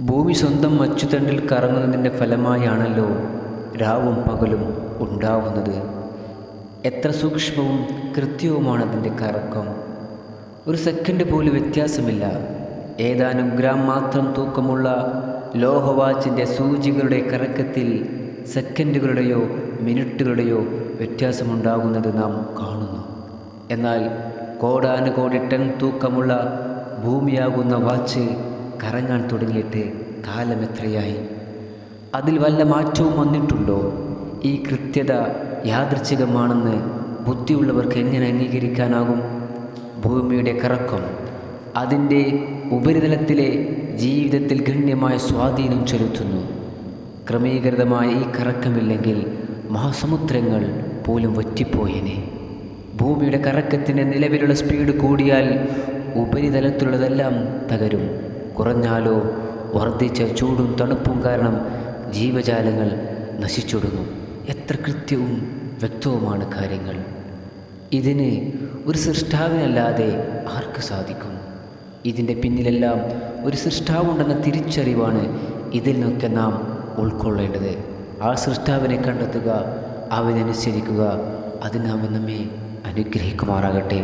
ഭൂമി സ്വന്തം അച്ചുതണ്ടിൽ കറങ്ങുന്നതിൻ്റെ ഫലമായാണല്ലോ രാവും പകലും ഉണ്ടാവുന്നത്. എത്ര സൂക്ഷ്മവും കൃത്യവുമാണ് അതിൻ്റെ കറക്കം. ഒരു സെക്കൻഡ് പോലും വ്യത്യാസമില്ല. ഏതാനും ഗ്രാം മാത്രം തൂക്കമുള്ള ലോഹവാച്ചിൻ്റെ സൂചികളുടെ കറക്കത്തിൽ സെക്കൻഡുകളുടെയോ മിനിറ്റുകളുടെയോ വ്യത്യാസമുണ്ടാകുന്നത് നാം കാണുന്നു. എന്നാൽ കോടാനുകോടി ടൺ തൂക്കമുള്ള ഭൂമിയാകുന്ന വാച്ച് കറങ്ങാൻ തുടങ്ങിയിട്ട് കാലം എത്രയായി? അതിൽ വല്ല മാറ്റവും വന്നിട്ടുണ്ടോ? ഈ കൃത്യത യാദൃച്ഛികമാണെന്ന് ബുദ്ധിയുള്ളവർക്ക് എങ്ങനെ അംഗീകരിക്കാനാകും? ഭൂമിയുടെ കറക്കം അതിൻ്റെ ഉപരിതലത്തിലെ ജീവിതത്തിൽ ഗണ്യമായ സ്വാധീനം ചെലുത്തുന്നു. ക്രമീകൃതമായ ഈ കറക്കമില്ലെങ്കിൽ മഹാസമുദ്രങ്ങൾ പോലും വറ്റിപ്പോയേനെ. ഭൂമിയുടെ കറക്കത്തിൻ്റെ നിലവിലുള്ള സ്പീഡ് കൂടിയാൽ ഉപരിതലത്തിലുള്ളതെല്ലാം തകരും. കുറഞ്ഞാലോ വർദ്ധിച്ച ചൂടും തണുപ്പും കാരണം ജീവജാലങ്ങൾ നശിച്ചൊടുങ്ങും. എത്ര കൃത്യവും വ്യക്തവുമാണ് കാര്യങ്ങൾ. ഇതിന് ഒരു സൃഷ്ടാവിനല്ലാതെ ആർക്ക് സാധിക്കും? ഇതിൻ്റെ പിന്നിലെല്ലാം ഒരു സൃഷ്ടാവുണ്ടെന്ന തിരിച്ചറിവാണ് ഇതിൽ നിന്നൊക്കെ നാം ഉൾക്കൊള്ളേണ്ടത്. ആ സൃഷ്ടാവിനെ കണ്ടെത്തുക, അവനനുസരിക്കുക. അതിന് അവൻ നമ്മെ അനുഗ്രഹിക്കുമാറാകട്ടെ.